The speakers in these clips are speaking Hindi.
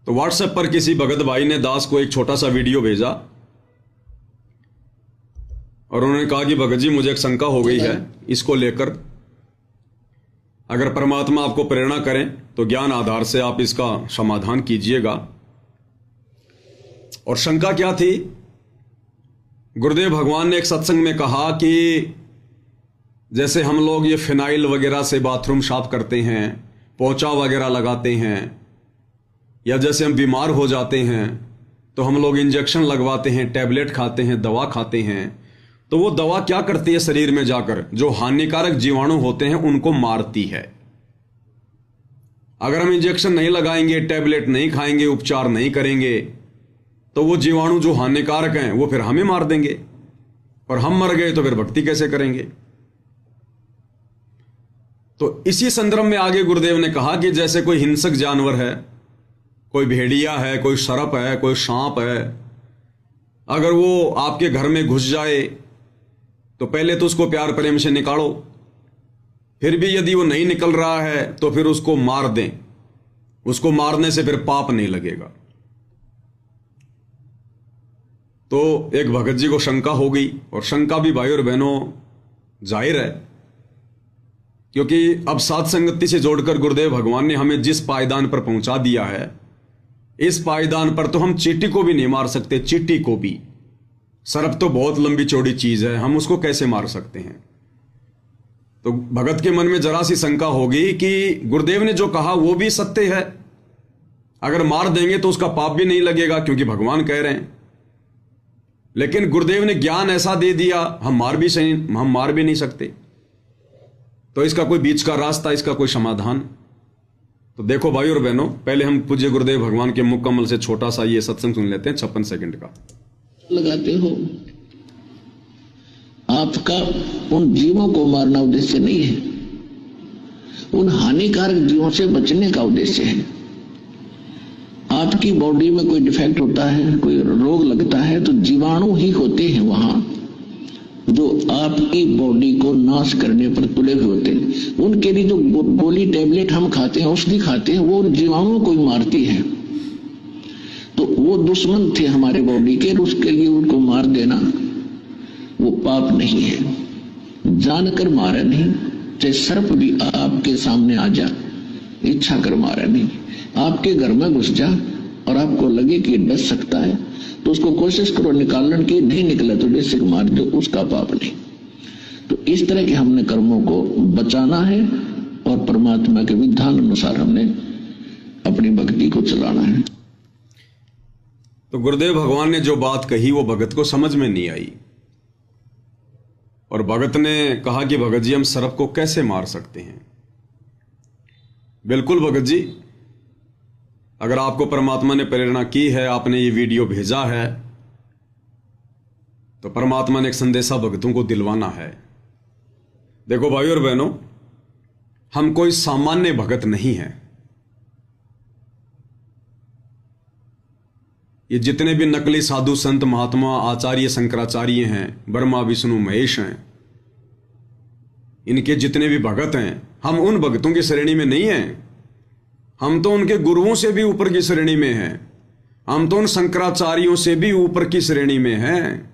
तो व्हाट्सएप पर किसी भगत भाई ने दास को एक छोटा सा वीडियो भेजा और उन्होंने कहा कि भगत जी मुझे एक शंका हो गई है, इसको लेकर अगर परमात्मा आपको प्रेरणा करें तो ज्ञान आधार से आप इसका समाधान कीजिएगा। और शंका क्या थी? गुरुदेव भगवान ने एक सत्संग में कहा कि जैसे हम लोग ये फिनाइल वगैरह से बाथरूम साफ करते हैं, पोंछा वगैरह लगाते हैं, या जैसे हम बीमार हो जाते हैं तो हम लोग इंजेक्शन लगवाते हैं, टैबलेट खाते हैं, दवा खाते हैं, तो वो दवा क्या करती है शरीर में जाकर? जो हानिकारक जीवाणु होते हैं उनको मारती है। अगर हम इंजेक्शन नहीं लगाएंगे, टैबलेट नहीं खाएंगे, उपचार नहीं करेंगे, तो वो जीवाणु जो हानिकारक हैं वो फिर हमें मार देंगे, और हम मर गए तो फिर भक्ति कैसे करेंगे? तो इसी संदर्भ में आगे गुरुदेव ने कहा कि जैसे कोई हिंसक जानवर है, कोई भेड़िया है, कोई सर्प है, कोई सांप है, अगर वो आपके घर में घुस जाए तो पहले तो उसको प्यार प्रेम से निकालो, फिर भी यदि वो नहीं निकल रहा है तो फिर उसको मार दें। उसको मारने से फिर पाप नहीं लगेगा। तो एक भगत जी को शंका हो गई, और शंका भी भाई और बहनों जाहिर है, क्योंकि अब साथ संगति से जोड़कर गुरुदेव भगवान ने हमें जिस पायदान पर पहुंचा दिया है, इस पायदान पर तो हम चींटी को भी नहीं मार सकते। चींटी को भी, सर्प तो बहुत लंबी चौड़ी चीज है, हम उसको कैसे मार सकते हैं? तो भगत के मन में जरा सी शंका होगी कि गुरुदेव ने जो कहा वो भी सत्य है, अगर मार देंगे तो उसका पाप भी नहीं लगेगा क्योंकि भगवान कह रहे हैं। लेकिन गुरुदेव ने ज्ञान ऐसा दे दिया, हम मार भी नहीं सकते। तो इसका कोई बीच का रास्ता, इसका कोई समाधान? तो देखो भाई और बहनों, पहले हम पूज्य गुरुदेव भगवान के मुख कमल से छोटा सा ये सत्संग सुन लेते हैं 56 सेकंड का। लगाते हो, आपका उन जीवों को मारना उद्देश्य नहीं है, उन हानिकारक जीवों से बचने का उद्देश्य है। आपकी बॉडी में कोई डिफेक्ट होता है, कोई रोग लगता है, तो जीवाणु ही होते हैं वहां जो आपकी बॉडी को नाश करने पर तुले हुए होते हैं। उनके लिए जो गोली टैबलेट हम खाते हैं, औषधि खाते हैं, वो जीवाणुओं को ही मारती है। तो वो दुश्मन थे हमारे बॉडी के, उसके लिए उनको मार देना वो पाप नहीं है। जानकर मारा नहीं, चाहे सर्प भी आपके सामने आ जा, इच्छा कर मारा नहीं। आपके घर में घुस जा और आपको लगे कि डस सकता है तो उसको कोशिश करो निकालने की, नहीं निकला तो बेसिक मार दो, उसका पाप नहीं। तो इस तरह के हमने कर्मों को बचाना है और परमात्मा के विधान अनुसार हमने अपनी भक्ति को चलाना है। तो गुरुदेव भगवान ने जो बात कही वो भगत को समझ में नहीं आई, और भगत ने कहा कि भगत जी हम सर्प को कैसे मार सकते हैं? बिल्कुल भगत जी, अगर आपको परमात्मा ने प्रेरणा की है, आपने ये वीडियो भेजा है, तो परमात्मा ने एक संदेशा भक्तों को दिलवाना है। देखो भाई और बहनों, हम कोई सामान्य भगत नहीं हैं। ये जितने भी नकली साधु संत महात्मा आचार्य शंकराचार्य हैं, ब्रह्मा विष्णु महेश हैं, इनके जितने भी भगत हैं, हम उन भक्तों की श्रेणी में नहीं हैं। हम तो उनके गुरुओं से भी ऊपर की श्रेणी में हैं। हम तो उन शंकराचार्यों से भी ऊपर की श्रेणी में हैं।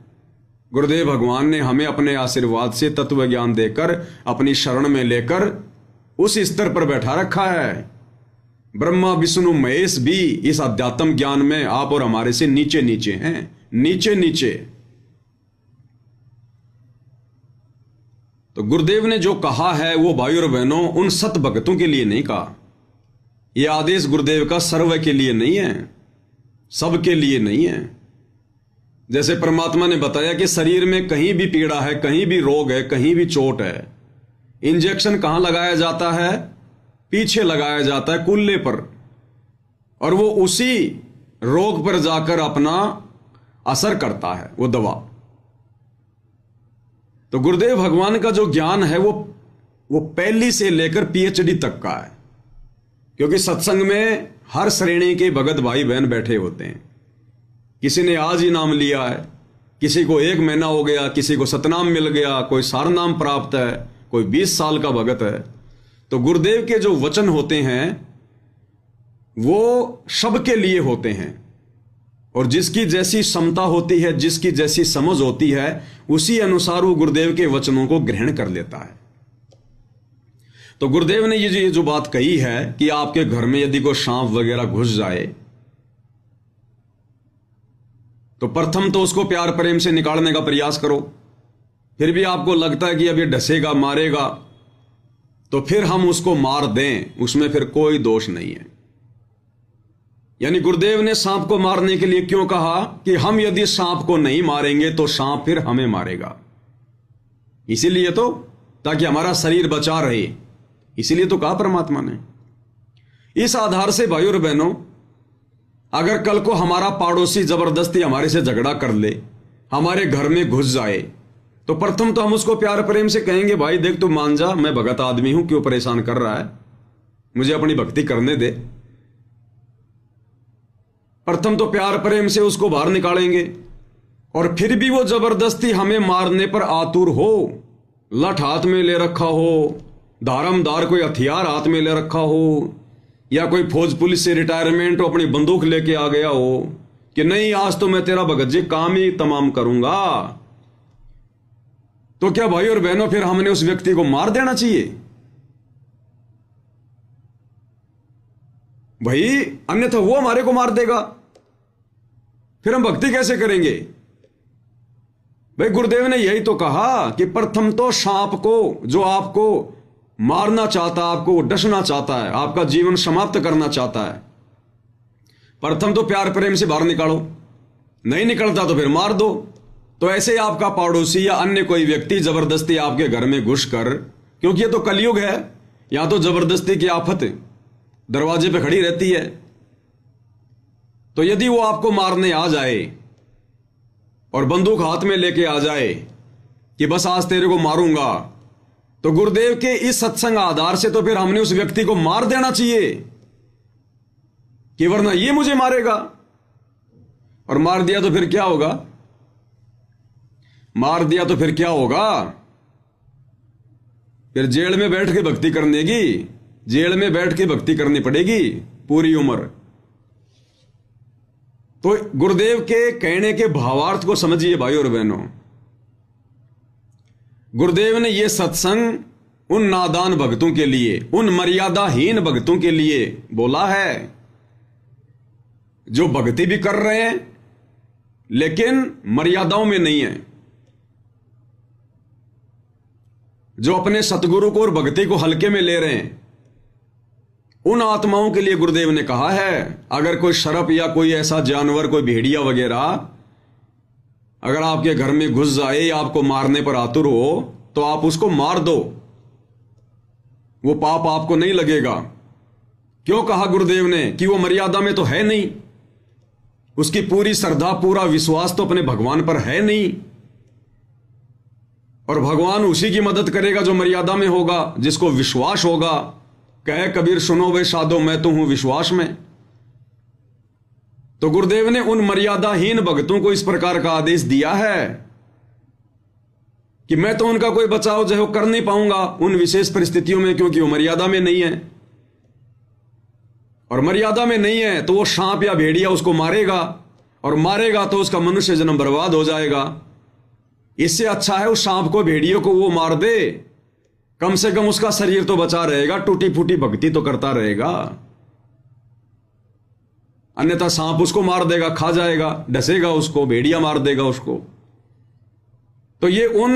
गुरुदेव भगवान ने हमें अपने आशीर्वाद से तत्व ज्ञान देकर, अपनी शरण में लेकर उस स्तर पर बैठा रखा है। ब्रह्मा विष्णु महेश भी इस अध्यात्म ज्ञान में आप और हमारे से नीचे नीचे हैं, नीचे नीचे। तो गुरुदेव ने जो कहा है वो भाई और बहनों उन सत भक्तों के लिए नहीं कहा। यह आदेश गुरुदेव का सर्व के लिए नहीं है, सबके लिए नहीं है। जैसे परमात्मा ने बताया कि शरीर में कहीं भी पीड़ा है, कहीं भी रोग है, कहीं भी चोट है, इंजेक्शन कहां लगाया जाता है? पीछे लगाया जाता है, कुल्ले पर, और वो उसी रोग पर जाकर अपना असर करता है वो दवा। तो गुरुदेव भगवान का जो ज्ञान है वो पहली से लेकर पीएचडी तक का है, क्योंकि सत्संग में हर श्रेणी के भगत भाई बहन बैठे होते हैं। किसी ने आज ही नाम लिया है, किसी को 1 महीना हो गया, किसी को सतनाम मिल गया, कोई सारनाम प्राप्त है, कोई 20 साल का भगत है। तो गुरुदेव के जो वचन होते हैं वो सबके लिए होते हैं, और जिसकी जैसी क्षमता होती है, जिसकी जैसी समझ होती है, उसी अनुसार वो गुरुदेव के वचनों को ग्रहण कर लेता है। तो गुरुदेव ने ये जो बात कही है कि आपके घर में यदि कोई सांप वगैरह घुस जाए तो प्रथम तो उसको प्यार प्रेम से निकालने का प्रयास करो। फिर भी आपको लगता है कि अब ये डसेगा, मारेगा, तो फिर हम उसको मार दें, उसमें फिर कोई दोष नहीं है। यानी गुरुदेव ने सांप को मारने के लिए क्यों कहा कि हम यदि सांप को नहीं मारेंगे तो सांप फिर हमें मारेगा, इसीलिए तो, ताकि हमारा शरीर बचा रहे, इसीलिए तो कहा परमात्मा ने। इस आधार से भाइयों और बहनों, अगर कल को हमारा पड़ोसी जबरदस्ती हमारे से झगड़ा कर ले, हमारे घर में घुस जाए, तो प्रथम तो हम उसको प्यार प्रेम से कहेंगे, भाई देख तू मान जा, मैं भगत आदमी हूं, क्यों परेशान कर रहा है, मुझे अपनी भक्ति करने दे। प्रथम तो प्यार प्रेम से उसको बाहर निकालेंगे। और फिर भी वो जबरदस्ती हमें मारने पर आतुर हो, लठ हाथ में ले रखा हो, धारमदार कोई हथियार हाथ में ले रखा हो, या कोई फौज पुलिस से रिटायरमेंट हो, अपनी बंदूक लेके आ गया हो कि नहीं आज तो मैं तेरा भगत जी काम ही तमाम करूंगा, तो क्या भाई और बहनों फिर हमने उस व्यक्ति को मार देना चाहिए? भाई अन्यथा वो हमारे को मार देगा, फिर हम भक्ति कैसे करेंगे? भाई गुरुदेव ने यही तो कहा कि प्रथम तो सांप को, जो आपको मारना चाहता है, आपको डसना चाहता है, आपका जीवन समाप्त करना चाहता है, प्रथम तो प्यार प्रेम से बाहर निकालो, नहीं निकलता तो फिर मार दो। तो ऐसे ही आपका पड़ोसी या अन्य कोई व्यक्ति जबरदस्ती आपके घर में घुसकर, क्योंकि ये तो कलयुग है, यहां तो जबरदस्ती की आफत दरवाजे पे खड़ी रहती है, तो यदि वो आपको मारने आ जाए और बंदूक हाथ में लेके आ जाए कि बस आज तेरे को मारूंगा, तो गुरुदेव के इस सत्संग आधार से तो फिर हमने उस व्यक्ति को मार देना चाहिए, कि वरना ये मुझे मारेगा। और मार दिया तो फिर क्या होगा? मार दिया तो फिर क्या होगा? फिर जेल में बैठ के भक्ति करने की, जेल में बैठ के भक्ति करनी पड़ेगी पूरी उम्र। तो गुरुदेव के कहने के भावार्थ को समझिए भाइयों और बहनों। गुरुदेव ने यह सत्संग उन नादान भक्तों के लिए, उन मर्यादाहीन भक्तों के लिए बोला है, जो भक्ति भी कर रहे हैं लेकिन मर्यादाओं में नहीं है, जो अपने सतगुरु को और भक्ति को हल्के में ले रहे हैं। उन आत्माओं के लिए गुरुदेव ने कहा है, अगर कोई सर्प या कोई ऐसा जानवर, कोई भेड़िया वगैरह अगर आपके घर में घुस जाए या आपको मारने पर आतुर हो, तो आप उसको मार दो, वो पाप आपको नहीं लगेगा। क्यों कहा गुरुदेव ने? कि वो मर्यादा में तो है नहीं, उसकी पूरी श्रद्धा, पूरा विश्वास तो अपने भगवान पर है नहीं, और भगवान उसी की मदद करेगा जो मर्यादा में होगा, जिसको विश्वास होगा। कहे कबीर सुनो वे साधो, मैं तो हूं विश्वास में। तो गुरुदेव ने उन मर्यादाहीन भक्तों को इस प्रकार का आदेश दिया है कि मैं तो उनका कोई बचाव जो है कर नहीं पाऊंगा उन विशेष परिस्थितियों में, क्योंकि वो मर्यादा में नहीं है, और मर्यादा में नहीं है तो वो सांप या भेड़िया उसको मारेगा, और मारेगा तो उसका मनुष्य जन्म बर्बाद हो जाएगा। इससे अच्छा है उस सांप को, भेड़ियों को वो मार दे, कम से कम उसका शरीर तो बचा रहेगा, टूटी फूटी भक्ति तो करता रहेगा। अन्यथा सांप उसको मार देगा, खा जाएगा, डसेगा उसको, भेड़िया मार देगा उसको। तो ये उन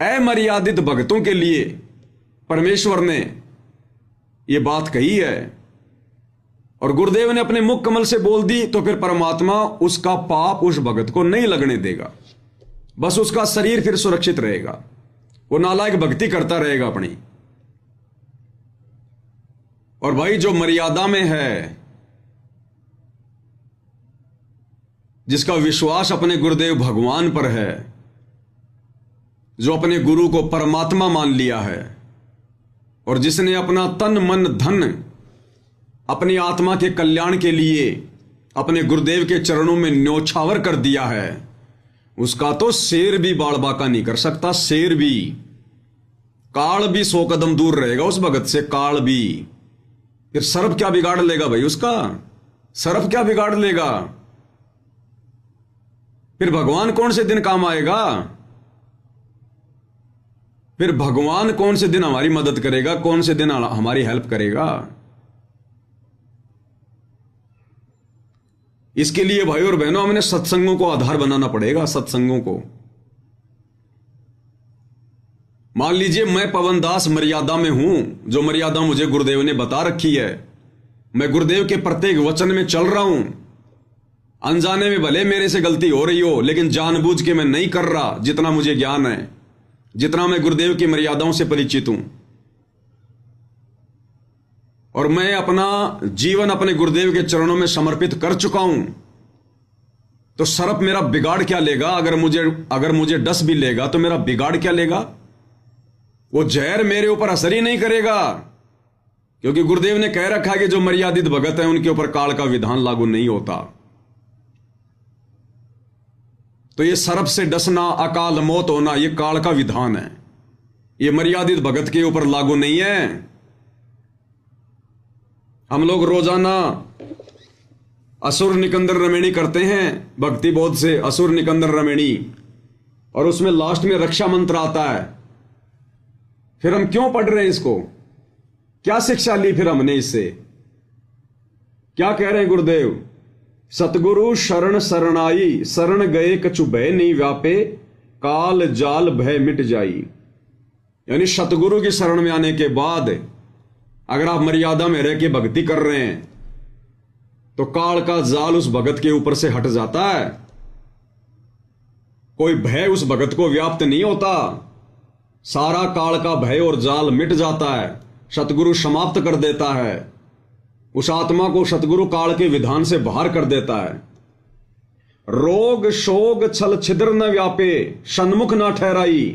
अमर्यादित भक्तों के लिए परमेश्वर ने ये बात कही है, और गुरुदेव ने अपने मुख कमल से बोल दी, तो फिर परमात्मा उसका पाप उस भगत को नहीं लगने देगा, बस उसका शरीर फिर सुरक्षित रहेगा, वो नालायक भक्ति करता रहेगा अपनी। और भाई जो मर्यादा में है, जिसका विश्वास अपने गुरुदेव भगवान पर है, जो अपने गुरु को परमात्मा मान लिया है, और जिसने अपना तन मन धन अपनी आत्मा के कल्याण के लिए अपने गुरुदेव के चरणों में न्योछावर कर दिया है, उसका तो शेर भी बाल बाका नहीं कर सकता। शेर भी, काल भी 100 कदम दूर रहेगा उस भगत से, काल भी। फिर सर्प क्या बिगाड़ लेगा भाई उसका? सर्प क्या बिगाड़ लेगा? फिर भगवान कौन से दिन काम आएगा? फिर भगवान कौन से दिन हमारी मदद करेगा? कौन से दिन हमारी हेल्प करेगा? इसके लिए भाई और बहनों हमने सत्संगों को आधार बनाना पड़ेगा। सत्संगों को, मान लीजिए मैं पवन दास मर्यादा में हूं, जो मर्यादा मुझे गुरुदेव ने बता रखी है, मैं गुरुदेव के प्रत्येक वचन में चल रहा हूं। अनजाने में भले मेरे से गलती हो रही हो, लेकिन जानबूझ के मैं नहीं कर रहा। जितना मुझे ज्ञान है, जितना मैं गुरुदेव की मर्यादाओं से परिचित हूं, और मैं अपना जीवन अपने गुरुदेव के चरणों में समर्पित कर चुका हूं, तो सर्प मेरा बिगाड़ क्या लेगा? अगर मुझे डस भी लेगा तो मेरा बिगाड़ क्या लेगा? वो जहर मेरे ऊपर असर ही नहीं करेगा, क्योंकि गुरुदेव ने कह रखा है कि जो मर्यादित भगत है उनके ऊपर काल का विधान लागू नहीं होता। तो ये सर्प से डसना, अकाल मौत होना, ये काल का विधान है, ये मर्यादित भगत के ऊपर लागू नहीं है। हम लोग रोजाना असुर निकंदर रमेणी करते हैं, भक्ति बोध से असुर निकंदर रमेणी, और उसमें लास्ट में रक्षा मंत्र आता है। फिर हम क्यों पढ़ रहे हैं इसको? क्या शिक्षा ली फिर हमने इससे? क्या कह रहे हैं गुरुदेव? सतगुरु शरण शरणाई, शरण गए कछु भय नहीं व्यापे, काल जाल भय मिट जाई। यानी सतगुरु की शरण में आने के बाद अगर आप मर्यादा में रह के भक्ति कर रहे हैं तो काल का जाल उस भगत के ऊपर से हट जाता है। कोई भय उस भगत को व्याप्त नहीं होता, सारा काल का भय और जाल मिट जाता है, सतगुरु समाप्त कर देता है। उस आत्मा को सतगुरु काल के विधान से बाहर कर देता है। रोग शोग छल छिद्र न व्यापे, सन्मुख न ठहराई।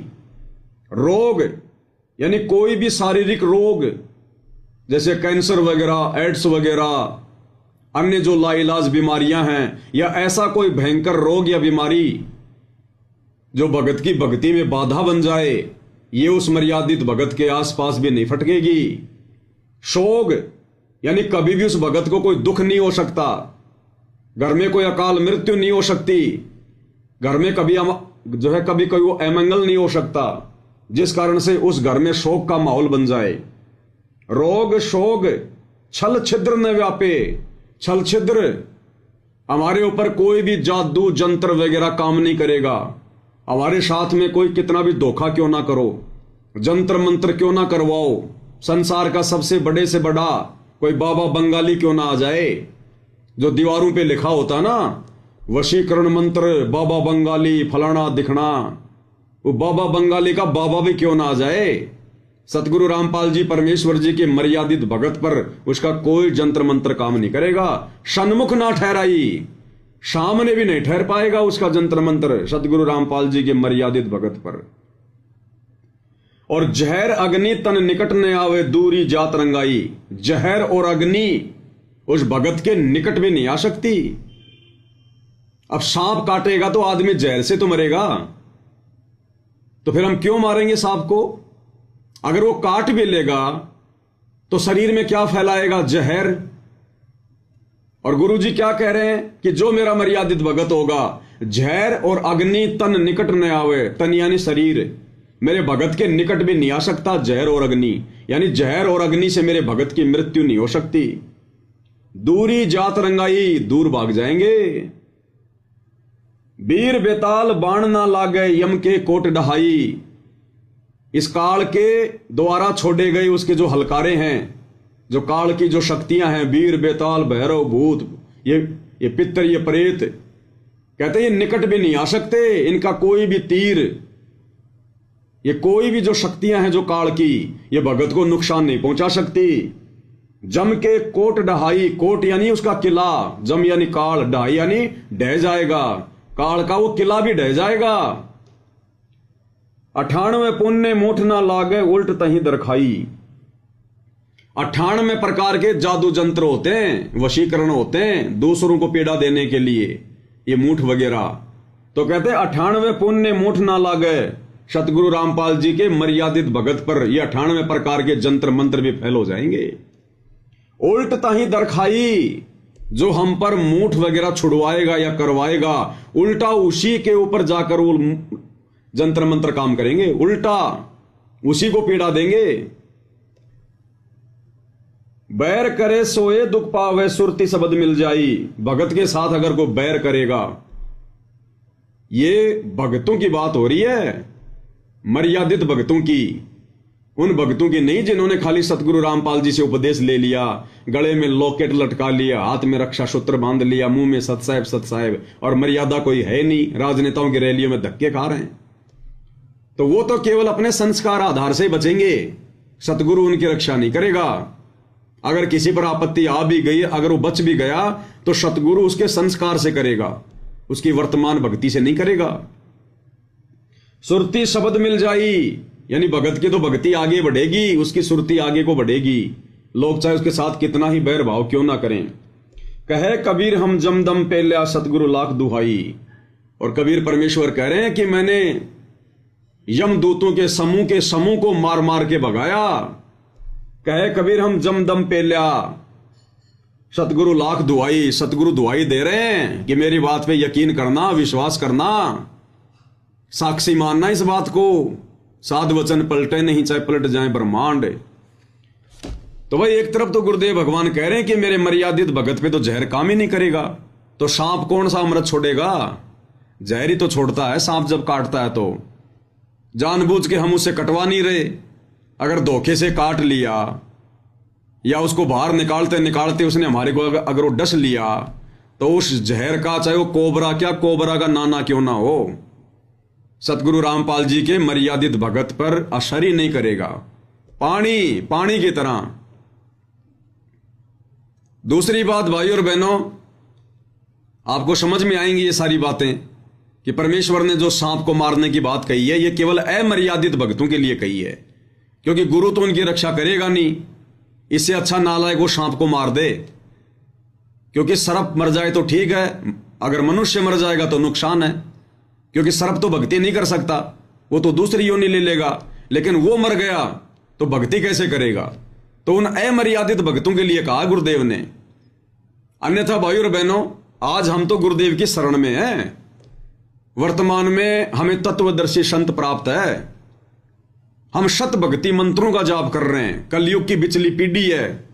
रोग यानी कोई भी शारीरिक रोग, जैसे कैंसर वगैरह, एड्स वगैरह, अन्य जो लाइलाज बीमारियां हैं, या ऐसा कोई भयंकर रोग या बीमारी जो भगत की भक्ति में बाधा बन जाए, ये उस मर्यादित भगत के आसपास भी नहीं फटकेगी। शोग यानी कभी भी उस भगत को कोई दुख नहीं हो सकता, घर में कोई अकाल मृत्यु नहीं हो सकती, घर में कभी कभी कोई वो अमंगल नहीं हो सकता जिस कारण से उस घर में शोक का माहौल बन जाए। रोग शोग छल छिद्र न व्यापे। छल छिद्र, हमारे ऊपर कोई भी जादू जंत्र वगैरह काम नहीं करेगा। हमारे साथ में कोई कितना भी धोखा क्यों ना करो, जंत्र मंत्र क्यों ना करवाओ, संसार का सबसे बड़े से बड़ा कोई बाबा बंगाली क्यों ना आ जाए, जो दीवारों पे लिखा होता ना, वशीकरण मंत्र बाबा बंगाली फलाना दिखना, वो बाबा बंगाली का बाबा भी क्यों ना आ जाए, सतगुरु रामपाल जी परमेश्वर जी के मर्यादित भगत पर उसका कोई जंत्र मंत्र काम नहीं करेगा। सन्मुख ना ठहराई, सामने भी नहीं ठहर पाएगा उसका जंत्र मंत्र सतगुरु रामपाल जी के मर्यादित भगत पर। और जहर अग्नि तन निकट न आवे, दूरी जात रंगाई। जहर और अग्नि उस भगत के निकट भी नहीं आ सकती। अब सांप काटेगा तो आदमी जहर से तो मरेगा, तो फिर हम क्यों मारेंगे सांप को? अगर वो काट भी लेगा तो शरीर में क्या फैलाएगा? जहर। और गुरुजी क्या कह रहे हैं कि जो मेरा मर्यादित भगत होगा, जहर और अग्नि तन निकट न आवे। तन यानी शरीर, मेरे भगत के निकट भी नहीं आ सकता जहर और अग्नि, यानी जहर और अग्नि से मेरे भगत की मृत्यु नहीं हो सकती। दूरी जात रंगाई, दूर भाग जाएंगे। वीर बेताल बाण ना लागे, यम के कोट डहाई। इस काल के द्वारा छोड़े गए उसके जो हलकारे हैं, जो काल की जो शक्तियां हैं, वीर बेताल भैरव भूत, ये पितर, ये प्रेत, कहते हैं ये निकट भी नहीं आ सकते। इनका कोई भी तीर, ये कोई भी जो शक्तियां हैं जो काल की, ये भगत को नुकसान नहीं पहुंचा सकती। जम के कोट डहाई। कोट यानी उसका किला, जम यानी काल, डहाई यानी ढह जाएगा, काल का वो किला भी ढह जाएगा। 98 पुण्य मोठ ना लागे, उल्ट तही दरखाई। 98 प्रकार के जादू जंत्र होते हैं, वशीकरण होते हैं दूसरों को पीड़ा देने के लिए, ये मूठ वगैरह। तो कहते हैं 98 पुण्य मोठ ना लागे। सतगुरु रामपाल जी के मर्यादित भगत पर ये 98 प्रकार के जंत्र मंत्र भी फैल हो जाएंगे। उल्ट ताही दरखाई, जो हम पर मूठ वगैरह छुड़वाएगा या करवाएगा, उल्टा उसी के ऊपर जाकर वो जंतर मंत्र काम करेंगे, उल्टा उसी को पीड़ा देंगे। बैर करे सोए दुख पावे, सुरती शब्द मिल जाई। भगत के साथ अगर कोई बैर करेगा, ये भगतों की बात हो रही है, मर्यादित भगतों की, उन भक्तों की नहीं जिन्होंने खाली सतगुरु रामपाल जी से उपदेश ले लिया, गले में लॉकेट लटका लिया, हाथ में रक्षा सूत्र बांध लिया, मुंह में सत साहेब और मर्यादा कोई है नहीं, राजनेताओं की रैलियों में धक्के खा रहे हैं। तो वो तो केवल अपने संस्कार आधार से बचेंगे, सतगुरु उनकी रक्षा नहीं करेगा। अगर किसी पर आपत्ति आ भी गई, अगर वो बच भी गया, तो सतगुरु उसके संस्कार से करेगा, उसकी वर्तमान भक्ति से नहीं करेगा। सुरती शब्द मिल जाई, यानी भगत की तो भक्ति आगे बढ़ेगी, उसकी सुरती आगे को बढ़ेगी, लोग चाहे उसके साथ कितना ही बैर भाव क्यों ना करें। कहे कबीर हम जमदम पे लिया सतगुरु लाख दुहाई। और कबीर परमेश्वर कह रहे हैं कि मैंने यमदूतों के समूह को मार मार के भगाया। कहे कबीर हम जमदम पे लिया, सतगुरु लाख दुहाई, सतगुरु दुहाई दे रहे हैं कि मेरी बात पे यकीन करना, विश्वास करना, साक्षी मानना इस बात को, साध वचन पलटे नहीं चाहे पलट जाए ब्रह्मांड। तो भाई एक तरफ तो गुरुदेव भगवान कह रहे हैं कि मेरे मर्यादित भगत पे तो जहर काम ही नहीं करेगा, तो सांप कौन सा अमृत छोड़ेगा? जहर ही तो छोड़ता है सांप जब काटता है। तो जानबूझ के हम उसे कटवा नहीं रहे, अगर धोखे से काट लिया या उसको बाहर निकालते निकालते उसने हमारे को अगर वो डस लिया, तो उस जहर का, चाहे वो कोबरा क्या, कोबरा का नाना क्यों ना हो, सतगुरु रामपाल जी के मर्यादित भगत पर असर ही नहीं करेगा, पानी की तरह। दूसरी बात भाई और बहनों, आपको समझ में आएंगी ये सारी बातें कि परमेश्वर ने जो सांप को मारने की बात कही है, ये केवल अमर्यादित भक्तों के लिए कही है, क्योंकि गुरु तो उनकी रक्षा करेगा नहीं। इससे अच्छा नालायक वो सांप को मार दे, क्योंकि सर्प मर जाए तो ठीक है, अगर मनुष्य मर जाएगा तो नुकसान है, क्योंकि सर्प तो भक्ति नहीं कर सकता, वो तो दूसरी योनि ले लेगा, लेकिन वो मर गया तो भक्ति कैसे करेगा? तो उन अमर्यादित भक्तों के लिए कहा गुरुदेव ने। अन्यथा भाई और बहनों, आज हम तो गुरुदेव की शरण में हैं, वर्तमान में हमें तत्वदर्शी संत प्राप्त है, हम शत भक्ति मंत्रों का जाप कर रहे हैं, कलयुग की बिचली पीढ़ी है।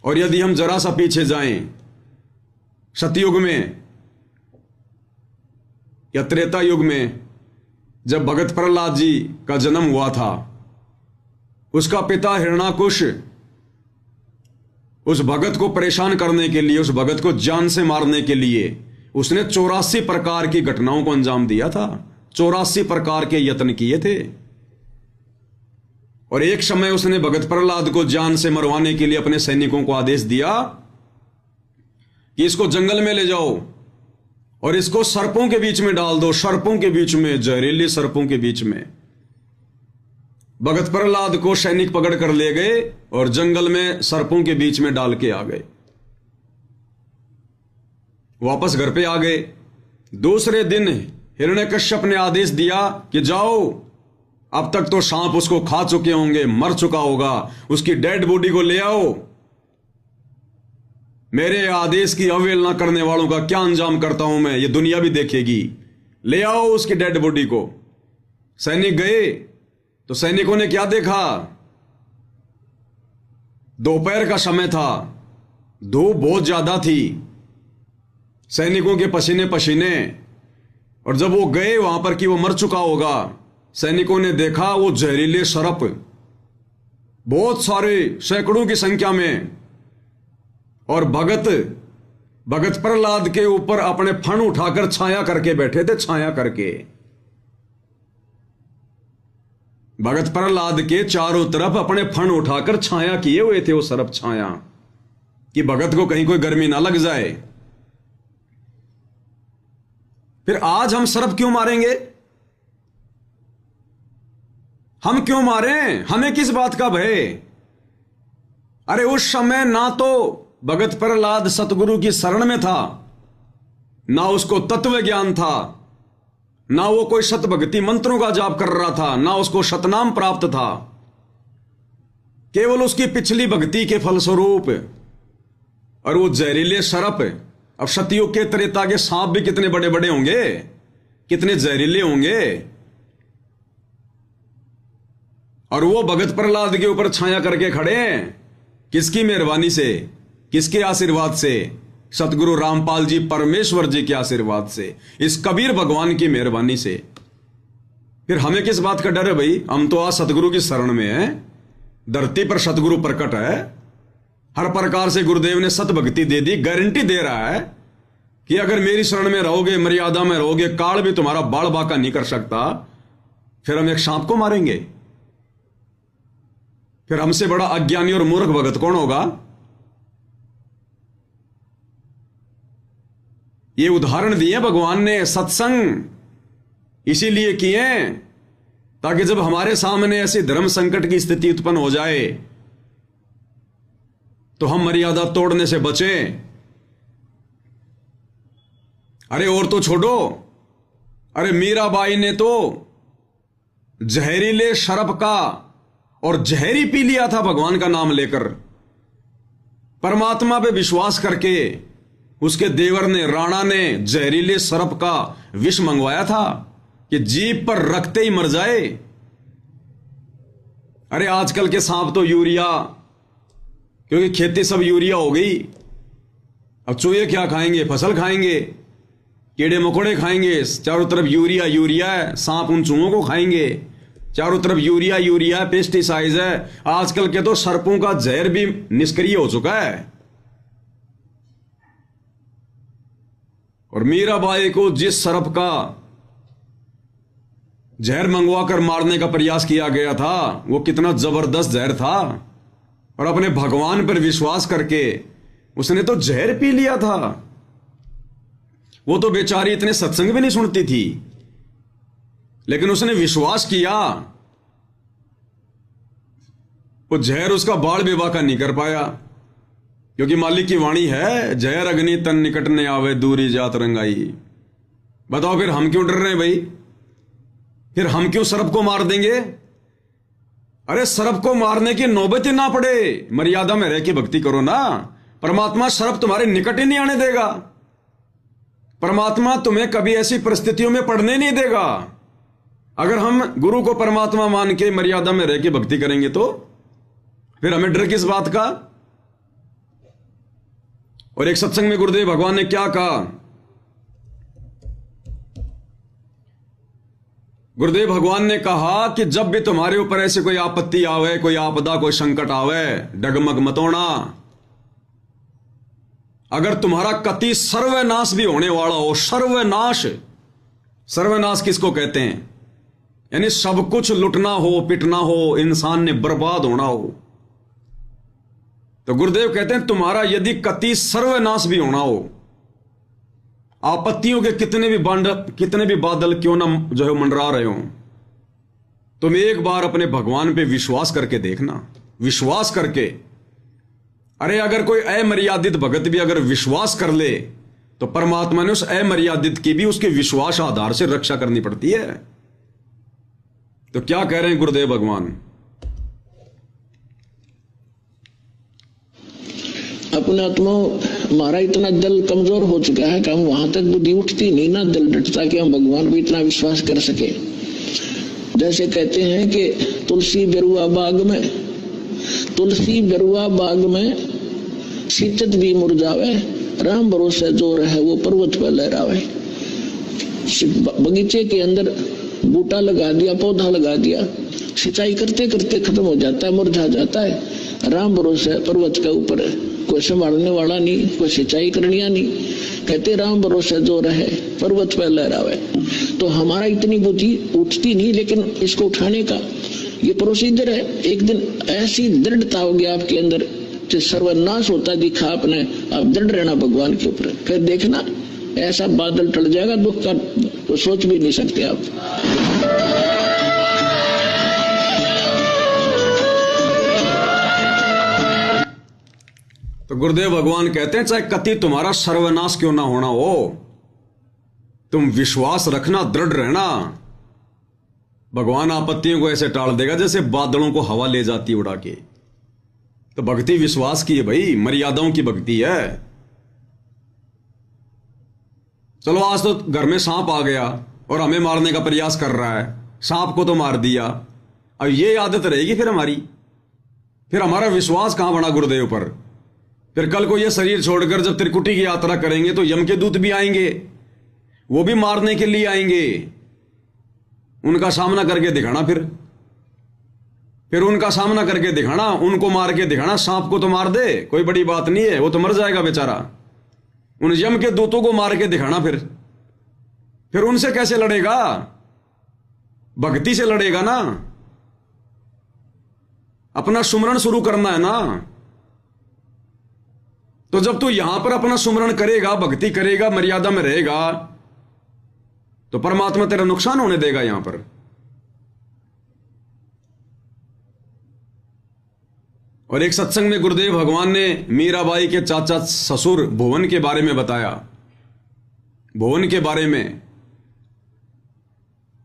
और यदि हम जरा सा पीछे जाएं, सतयुग में या त्रेता युग में, जब भगत प्रहलाद जी का जन्म हुआ था, उसका पिता हिरण्याकुश उस भगत को परेशान करने के लिए, उस भगत को जान से मारने के लिए उसने 84 प्रकार की घटनाओं को अंजाम दिया था, 84 प्रकार के यत्न किए थे। और एक समय उसने भगत प्रहलाद को जान से मरवाने के लिए अपने सैनिकों को आदेश दिया कि इसको जंगल में ले जाओ और इसको सर्पों के बीच में डाल दो, सर्पों के बीच में, जहरीले सर्पों के बीच में। भगत प्रहलाद को सैनिक पकड़ कर ले गए और जंगल में सर्पों के बीच में डाल के आ गए, वापस घर पे आ गए। दूसरे दिन हिरण्यकश्यप ने आदेश दिया कि जाओ, अब तक तो सांप उसको खा चुके होंगे, मर चुका होगा, उसकी डेड बॉडी को ले आओ। मेरे आदेश की अवहेलना करने वालों का क्या अंजाम करता हूं मैं, ये दुनिया भी देखेगी, ले आओ उसकी डेड बॉडी को। सैनिक गए तो सैनिकों ने क्या देखा? दोपहर का समय था, धूप बहुत ज्यादा थी, सैनिकों के पसीने पसीने, और जब वो गए वहां पर कि वो मर चुका होगा, सैनिकों ने देखा वो जहरीले सर्प बहुत सारे, सैकड़ों की संख्या में, और भगत प्रहलाद के ऊपर अपने फण उठाकर छाया करके बैठे थे, छाया करके। भगत प्रहलाद के चारों तरफ अपने फण उठाकर छाया किए हुए थे वो सर्प, छाया, कि भगत को कहीं कोई गर्मी ना लग जाए। फिर आज हम सर्प क्यों मारेंगे? हम क्यों मारें? हमें किस बात का भय? अरे उस समय ना तो भगत प्रहलाद सतगुरु की शरण में था, ना उसको तत्व ज्ञान था, ना वो कोई शत भक्ति मंत्रों का जाप कर रहा था, ना उसको शतनाम प्राप्त था। केवल उसकी पिछली भक्ति के फलस्वरूप। और वो जहरीले सर्प, अब सतयुग के त्रेता के सांप भी कितने बड़े बड़े होंगे, कितने जहरीले होंगे। और वो भगत प्रहलाद के ऊपर छाया करके खड़े हैं। किसकी मेहरबानी से, किसके आशीर्वाद से? सतगुरु रामपाल जी परमेश्वर जी के आशीर्वाद से, इस कबीर भगवान की मेहरबानी से। फिर हमें किस बात का डर है भाई? हम तो आज सतगुरु की शरण में हैं। धरती पर सतगुरु प्रकट है, हर प्रकार से गुरुदेव ने सत भक्ति दे दी। गारंटी दे रहा है कि अगर मेरी शरण में रहोगे, मर्यादा में रहोगे, काल भी तुम्हारा बाल बाका नहीं कर सकता। फिर हम एक सांप को मारेंगे? फिर हमसे बड़ा अज्ञानी और मूर्ख भगत कौन होगा? ये उदाहरण दिए भगवान ने। सत्संग इसीलिए किए ताकि जब हमारे सामने ऐसी धर्म संकट की स्थिति उत्पन्न हो जाए तो हम मर्यादा तोड़ने से बचें। अरे और तो छोड़ो, अरे मीराबाई ने तो जहरीले शराब का और जहरी पी लिया था भगवान का नाम लेकर। परमात्मा पे विश्वास करके उसके देवर ने, राणा ने जहरीले शराब का विष मंगवाया था कि जीभ पर रखते ही मर जाए। अरे आजकल के सांप तो यूरिया, क्योंकि खेती सब यूरिया हो गई। अब चूहे क्या खाएंगे? फसल खाएंगे, कीड़े मकोड़े खाएंगे। चारों तरफ यूरिया यूरिया है, सांप उन चूहों को खाएंगे। चारों तरफ यूरिया यूरिया है, पेस्टिसाइड है। आजकल के तो सर्पों का जहर भी निष्क्रिय हो चुका है। और मीराबाई को जिस सर्प का जहर मंगवाकर मारने का प्रयास किया गया था, वो कितना जबरदस्त जहर था। और अपने भगवान पर विश्वास करके उसने तो जहर पी लिया था। वो तो बेचारी इतने सत्संग भी नहीं सुनती थी, लेकिन उसने विश्वास किया। वो जहर उसका बाल विवाह का नहीं कर पाया, क्योंकि मालिक की वाणी है, जहर अग्नि तन निकट ने आवे दूरी जात रंगाई। बताओ फिर हम क्यों डर रहे हैं भाई? फिर हम क्यों सर्प को मार देंगे? अरे सर्प को मारने की नौबत ही ना पड़े, मर्यादा में रह के भक्ति करो ना। परमात्मा सर्प तुम्हारे निकट ही नहीं आने देगा। परमात्मा तुम्हें कभी ऐसी परिस्थितियों में पड़ने नहीं देगा। अगर हम गुरु को परमात्मा मान के मर्यादा में रह के भक्ति करेंगे तो फिर हमें डर किस बात का? और एक सत्संग में गुरुदेव भगवान ने क्या कहा? गुरुदेव भगवान ने कहा कि जब भी तुम्हारे ऊपर ऐसी कोई आपत्ति आवे, कोई आपदा, कोई संकट आवे, डगमग मत होना। अगर तुम्हारा कति सर्वनाश भी होने वाला हो, सर्वनाश, सर्वनाश किसको कहते हैं? यानी सब कुछ लुटना हो, पिटना हो, इंसान ने बर्बाद होना हो, तो गुरुदेव कहते हैं तुम्हारा यदि कति सर्वनाश भी होना हो, आपत्तियों के कितने भी बादल क्यों ना जो है मंडरा रहे हो, तुम एक बार अपने भगवान पे विश्वास करके देखना। विश्वास करके, अरे अगर कोई अमर्यादित भगत भी अगर विश्वास कर ले तो परमात्मा ने उस अमर्यादित की भी उसके विश्वास आधार से रक्षा करनी पड़ती है। तो क्या कह रहे हैं गुरुदेव भगवान? अपने आत्मा हमारा इतना दिल कमजोर हो चुका है कि हम वहां तक बुद्धि उठती नहीं ना, दिल डटता कि हम भगवान पे इतना विश्वास कर सके। जैसे कहते हैं कि तुलसी बेरुआ बाग में शीतत भी मुरझावे, राम भरोसे जो रहे वो पर्वत पर लहरावे। बगीचे के अंदर बूटा लगा दिया, पौधा लगा दिया, सिंचाई करते करते खत्म हो जाता है, मुरझा जाता है। राम भरोसे पर्वत के ऊपर कोई संभालने वाला नहीं, कोई सिंचाई करनिया नहीं। कहते राम भरोसे जो रहे पर्वत पर लहरावे। तो हमारा इतनी बुद्धि उठती नहीं, लेकिन इसको उठाने का ये प्रोसीजर है। एक दिन ऐसी दृढ़ता होगी आपके अंदर, सर्वनाश होता दिखा आपने, आप दृढ़ रहना भगवान के ऊपर, फिर देखना ऐसा बादल टल जाएगा दुख का तो सोच भी नहीं सकते आप। तो गुरुदेव भगवान कहते हैं चाहे कति तुम्हारा सर्वनाश क्यों ना होना हो, तुम विश्वास रखना, दृढ़ रहना। भगवान आपत्तियों को ऐसे टाल देगा जैसे बादलों को हवा ले जाती उड़ा के। तो भक्ति विश्वास की है भाई, मर्यादाओं की भक्ति है। चलो आज तो घर में सांप आ गया और हमें मारने का प्रयास कर रहा है, सांप को तो मार दिया, अब ये आदत रहेगी फिर हमारी, फिर हमारा विश्वास कहां बना गुरुदेव पर। फिर कल को ये शरीर छोड़कर जब त्रिकुटी की यात्रा करेंगे तो यम के दूत भी आएंगे, वो भी मारने के लिए आएंगे, उनका सामना करके दिखाना, फिर उनका सामना करके दिखाना, उनको मार के दिखाना। सांप को तो मार दे, कोई बड़ी बात नहीं है, वो तो मर जाएगा बेचारा। उन यम के दूतों को मार के दिखाना, फिर उनसे कैसे लड़ेगा? भक्ति से लड़ेगा ना। अपना सुमरण शुरू करना है ना। तो जब तू यहां पर अपना सुमरण करेगा, भक्ति करेगा, मर्यादा में रहेगा, तो परमात्मा तेरा नुकसान होने देगा यहां पर। और एक सत्संग में गुरुदेव भगवान ने मीराबाई के चाचा ससुर भुवन के बारे में बताया। भुवन के बारे में,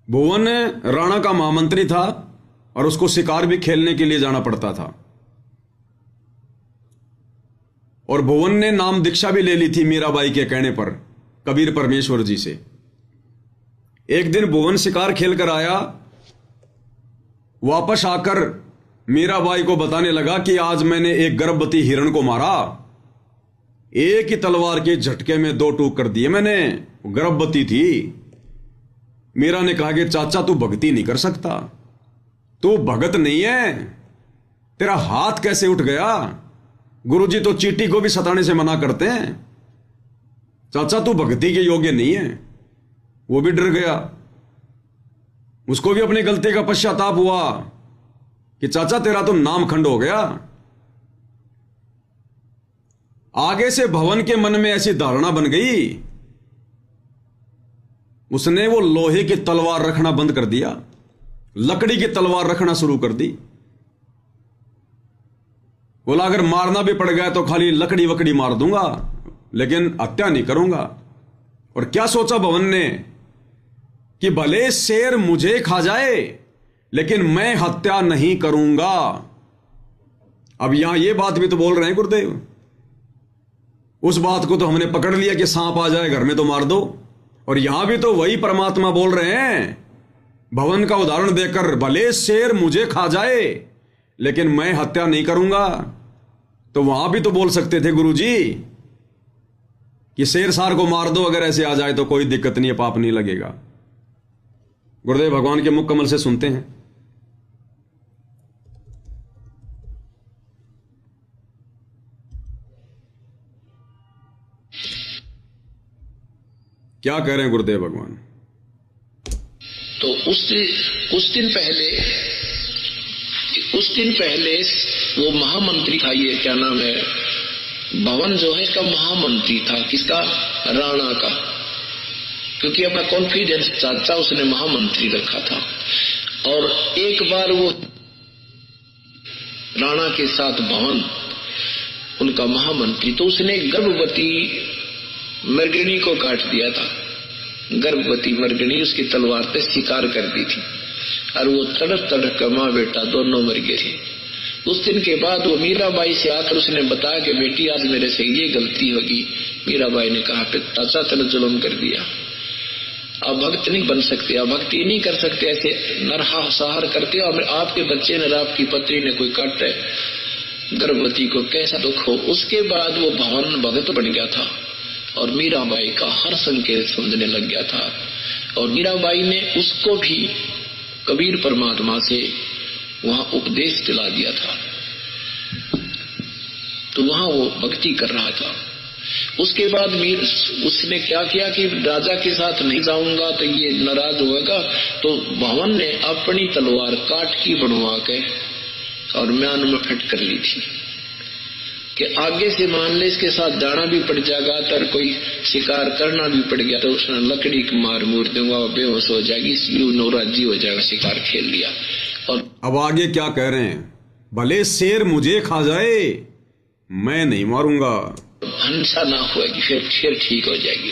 भुवन राणा का महामंत्री था और उसको शिकार भी खेलने के लिए जाना पड़ता था। और भुवन ने नाम दीक्षा भी ले ली थी मीराबाई के कहने पर, कबीर परमेश्वर जी से। एक दिन भुवन शिकार खेल कर आया, वापस आकर मीराबाई को बताने लगा कि आज मैंने एक गर्भवती हिरण को मारा, एक ही तलवार के झटके में 2 टूक कर दिए मैंने, गर्भवती थी। मीरा ने कहा कि चाचा तू भक्ति नहीं कर सकता, तू भगत नहीं है, तेरा हाथ कैसे उठ गया? गुरुजी तो चींटी को भी सताने से मना करते हैं, चाचा तू भक्ति के योग्य नहीं है। वो भी डर गया, उसको भी अपनी गलती का पश्चाताप हुआ कि चाचा तेरा तो नाम खंड हो गया। आगे से भवन के मन में ऐसी धारणा बन गई, उसने वो लोहे की तलवार रखना बंद कर दिया, लकड़ी की तलवार रखना शुरू कर दी। बोला अगर मारना भी पड़ गया तो खाली लकड़ी वकड़ी मार दूंगा, लेकिन हत्या नहीं करूंगा। और क्या सोचा भवन ने कि भले शेर मुझे खा जाए लेकिन मैं हत्या नहीं करूंगा। अब यहां ये बात भी तो बोल रहे हैं गुरुदेव, उस बात को तो हमने पकड़ लिया कि सांप आ जाए घर में तो मार दो, और यहां भी तो वही परमात्मा बोल रहे हैं भवन का उदाहरण देकर, भले शेर मुझे खा जाए लेकिन मैं हत्या नहीं करूंगा। तो वहां भी तो बोल सकते थे गुरुजी कि शेर सार को मार दो, अगर ऐसे आ जाए तो कोई दिक्कत नहीं है, पाप नहीं लगेगा। गुरुदेव भगवान के मुख कमल से सुनते हैं। क्या कह रहे हैं गुरुदेव भगवान? तो उस दिन पहले वो महामंत्री था, ये क्या नाम है, भवन जो है इसका महामंत्री था, किसका? राणा का, क्योंकि अपना कॉन्फिडेंस चाचा उसने महामंत्री रखा था। और एक बार वो राणा के साथ भवन उनका महामंत्री, तो उसने गर्भवती मृगणी को काट दिया था। गर्भवती मृगणी उसकी तलवार पे शिकार कर दी थी और वो तड़प तड़प कर मां बेटा दोनों मर गए थे। उस दिन के बाद वो मीराबाई से आकर उसने बताया कि बेटी आज मेरे से ये गलती होगी। मीराबाई ने कहा चाचा तेरे जुल्म कर दिया, आप भक्त नहीं बन सकते, आप भक्ति नहीं कर सकते, ऐसे नरसंहार करते और आपके बच्चे ने, आपकी पत्नी ने कोई काटे गर्भवती को, कैसा दुख हो। उसके बाद वो भवन भगत बन गया था और मीराबाई का हर संकेत समझने लग गया था। और मीराबाई ने उसको भी कबीर परमात्मा से वहां उपदेश दिला दिया था, तो वहां वो भक्ति कर रहा था। उसके बाद उसने क्या किया कि राजा के साथ नहीं जाऊंगा तो ये नाराज होगा, तो भवन ने अपनी तलवार काट की बनवा के और म्यान में फिट कर ली थी कि आगे से मान ले इसके साथ जाना भी पड़ जाएगा, तो कोई शिकार करना भी पड़ गया तो उसने लकड़ी की मार मूर दूंगा, बेहोश हो जाएगी, इसलिए नौराजी हो जाएगा, शिकार खेल लिया। और अब आगे क्या कह रहे हैं? भले शेर मुझे खा जाए मैं नहीं मारूंगा, हिंसा ना होगी, फिर ठीक हो जाएगी।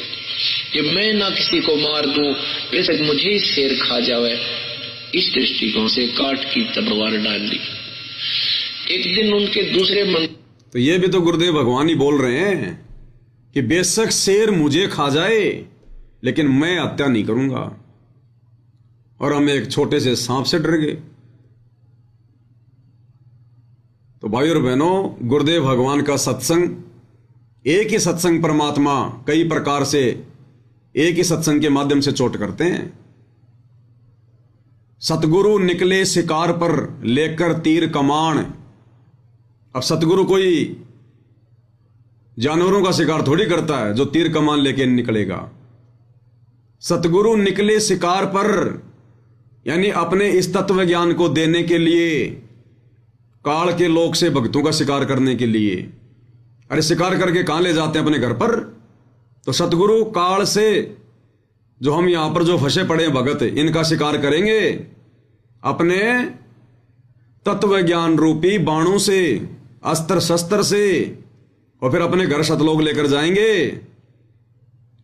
कि मैं ना किसी को मार दूं, बेशक मुझे ही शेर खा जाए, इस दृष्टिकोण से काट की तलवार डाल ली। एक दिन उनके दूसरे मन, तो ये भी तो गुरुदेव भगवान ही बोल रहे हैं कि बेशक शेर मुझे खा जाए लेकिन मैं हत्या नहीं करूंगा। और हम एक छोटे से सांप से डर गए। तो भाई और बहनों, गुरुदेव भगवान का सत्संग, एक ही सत्संग परमात्मा कई प्रकार से एक ही सत्संग के माध्यम से चोट करते हैं। सतगुरु निकले शिकार पर लेकर तीर कमान। अब सतगुरु कोई जानवरों का शिकार थोड़ी करता है जो तीर कमान लेके निकलेगा। सतगुरु निकले शिकार पर, यानी अपने इस तत्व ज्ञान को देने के लिए, काल के लोक से भक्तों का शिकार करने के लिए। अरे शिकार करके कहां ले जाते हैं? अपने घर पर। तो सतगुरु काल से, जो हम यहां पर जो फंसे पड़े हैं भगत, इनका शिकार करेंगे अपने तत्व ज्ञान रूपी बाणों से, अस्त्र शस्त्र से, और फिर अपने घर सतलोक लेकर जाएंगे।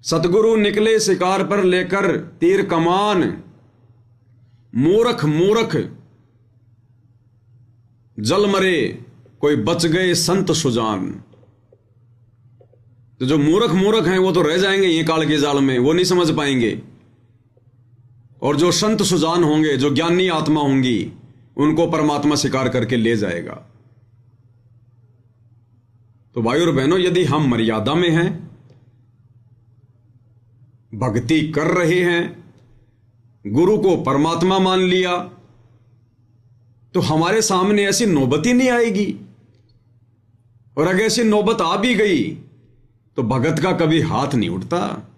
सतगुरु निकले शिकार पर लेकर तीर कमान। मूर्ख मूर्ख जल मरे, कोई बच गए संत सुजान। तो जो मूर्ख मूर्ख हैं वो तो रह जाएंगे ये काल के जाल में, वो नहीं समझ पाएंगे। और जो संत सुजान होंगे, जो ज्ञानी आत्मा होंगी, उनको परमात्मा शिकार करके ले जाएगा। तो भाई और बहनों, यदि हम मर्यादा में हैं, भक्ति कर रहे हैं, गुरु को परमात्मा मान लिया, तो हमारे सामने ऐसी नौबत ही नहीं आएगी। और अगर ऐसी नौबत आ भी गई तो भगत का कभी हाथ नहीं उठता।